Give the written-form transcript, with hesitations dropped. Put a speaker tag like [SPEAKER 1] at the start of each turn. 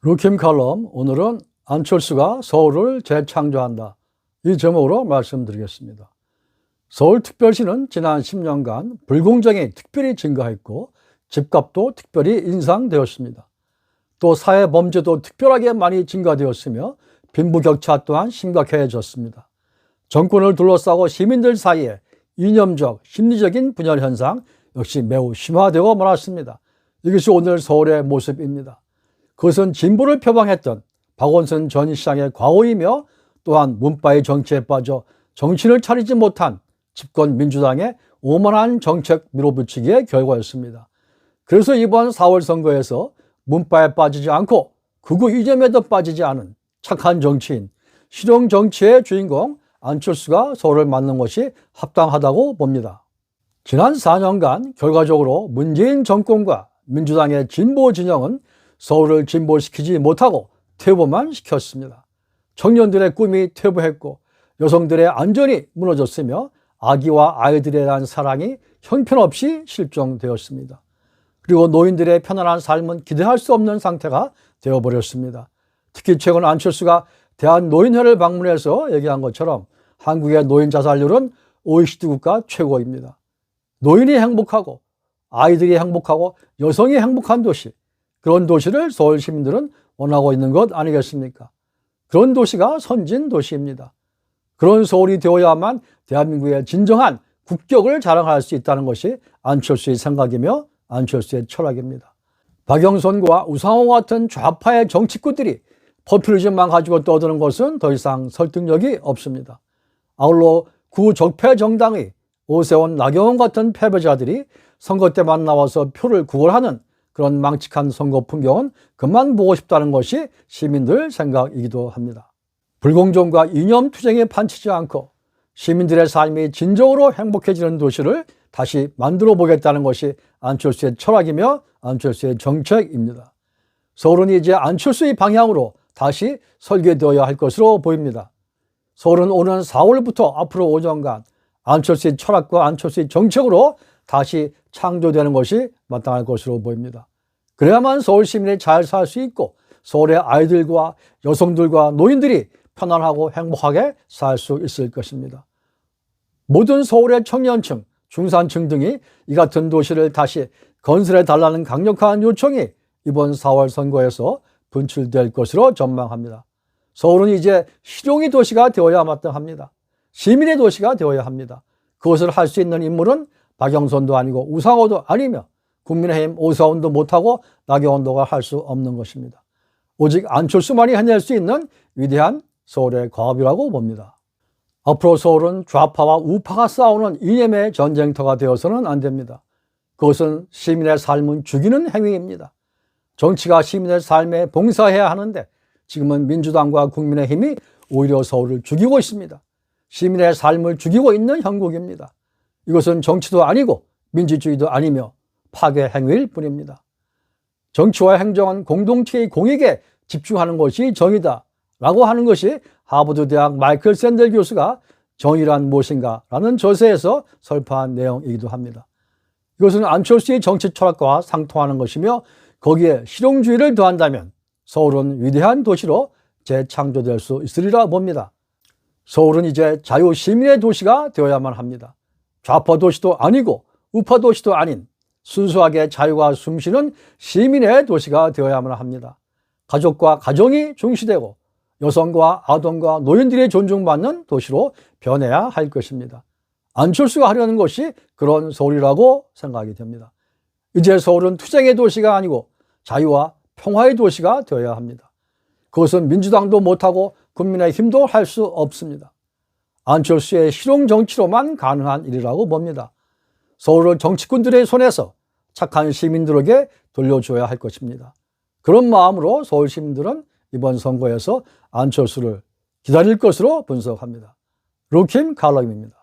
[SPEAKER 1] 루킴 칼럼, 오늘은 안철수가 서울을 재창조한다, 이 제목으로 말씀드리겠습니다. 서울특별시는 지난 10년간 불공정이 특별히 증가했고 집값도 특별히 인상되었습니다. 또 사회범죄도 특별하게 많이 증가되었으며 빈부격차 또한 심각해졌습니다. 정권을 둘러싸고 시민들 사이에 이념적, 심리적인 분열 현상 역시 매우 심화되고 말았습니다. 이것이 오늘 서울의 모습입니다. 그것은 진보를 표방했던 박원순 전 시장의 과오이며 또한 문바의 정치에 빠져 정신을 차리지 못한 집권 민주당의 오만한 정책 밀어붙이기의 결과였습니다. 그래서 이번 4월 선거에서 문바에 빠지지 않고 극우 이념에도 빠지지 않은 착한 정치인, 실용 정치의 주인공 안철수가 서울을 맡는 것이 합당하다고 봅니다. 지난 4년간 결과적으로 문재인 정권과 민주당의 진보 진영은 서울을 진보시키지 못하고 퇴보만 시켰습니다. 청년들의 꿈이 퇴보했고 여성들의 안전이 무너졌으며 아기와 아이들에 대한 사랑이 형편없이 실종되었습니다. 그리고 노인들의 편안한 삶은 기대할 수 없는 상태가 되어버렸습니다. 특히 최근 안철수가 대한노인회를 방문해서 얘기한 것처럼 한국의 노인 자살률은 OECD 국가 최고입니다. 노인이 행복하고 아이들이 행복하고 여성이 행복한 도시, 그런 도시를 서울 시민들은 원하고 있는 것 아니겠습니까? 그런 도시가 선진 도시입니다. 그런 서울이 되어야만 대한민국의 진정한 국격을 자랑할 수 있다는 것이 안철수의 생각이며 안철수의 철학입니다. 박영선과 우상호 같은 좌파의 정치꾼들이 포퓰리즘만 가지고 떠드는 것은 더 이상 설득력이 없습니다. 아울러 구적폐 정당의 오세훈, 나경원 같은 패배자들이 선거 때만 나와서 표를 구걸하는 그런 망측한 선거 풍경은 그만 보고 싶다는 것이 시민들 생각이기도 합니다. 불공정과 이념투쟁에 판치지 않고 시민들의 삶이 진정으로 행복해지는 도시를 다시 만들어 보겠다는 것이 안철수의 철학이며 안철수의 정책입니다. 서울은 이제 안철수의 방향으로 다시 설계되어야 할 것으로 보입니다. 서울은 오는 4월부터 앞으로 5년간 안철수의 철학과 안철수의 정책으로 다시 창조되는 것이 마땅할 것으로 보입니다. 그래야만 서울 시민이 잘 살 수 있고 서울의 아이들과 여성들과 노인들이 편안하고 행복하게 살 수 있을 것입니다. 모든 서울의 청년층, 중산층 등이 이 같은 도시를 다시 건설해 달라는 강력한 요청이 이번 4월 선거에서 분출될 것으로 전망합니다. 서울은 이제 실용의 도시가 되어야 마땅합니다. 시민의 도시가 되어야 합니다. 그것을 할 수 있는 인물은 박영선도 아니고 우상호도 아니며 국민의힘 오세훈도 못하고 나경원도가 할 수 없는 것입니다. 오직 안철수만이 해낼 수 있는 위대한 서울의 과업이라고 봅니다. 앞으로 서울은 좌파와 우파가 싸우는 이념의 전쟁터가 되어서는 안 됩니다. 그것은 시민의 삶은 죽이는 행위입니다. 정치가 시민의 삶에 봉사해야 하는데 지금은 민주당과 국민의힘이 오히려 서울을 죽이고 있습니다. 시민의 삶을 죽이고 있는 형국입니다. 이것은 정치도 아니고 민주주의도 아니며 파괴 행위일 뿐입니다. 정치와 행정은 공동체의 공익에 집중하는 것이 정의다 라고 하는 것이 하버드 대학 마이클 샌델 교수가 정의란 무엇인가 라는 저서에서 설파한 내용이기도 합니다. 이것은 안철수의 정치 철학과 상통하는 것이며 거기에 실용주의를 더한다면 서울은 위대한 도시로 재창조될 수 있으리라 봅니다. 서울은 이제 자유시민의 도시가 되어야만 합니다. 좌파 도시도 아니고 우파 도시도 아닌 순수하게 자유가 숨쉬는 시민의 도시가 되어야만 합니다. 가족과 가정이 중시되고 여성과 아동과 노인들이 존중받는 도시로 변해야 할 것입니다. 안철수가 하려는 것이 그런 서울이라고 생각이 됩니다. 이제 서울은 투쟁의 도시가 아니고 자유와 평화의 도시가 되어야 합니다. 그것은 민주당도 못하고 국민의힘도 할 수 없습니다. 안철수의 실용 정치로만 가능한 일이라고 봅니다. 서울을 정치꾼들의 손에서 착한 시민들에게 돌려줘야 할 것입니다. 그런 마음으로 서울 시민들은 이번 선거에서 안철수를 기다릴 것으로 분석합니다. 루킴 칼럼입니다.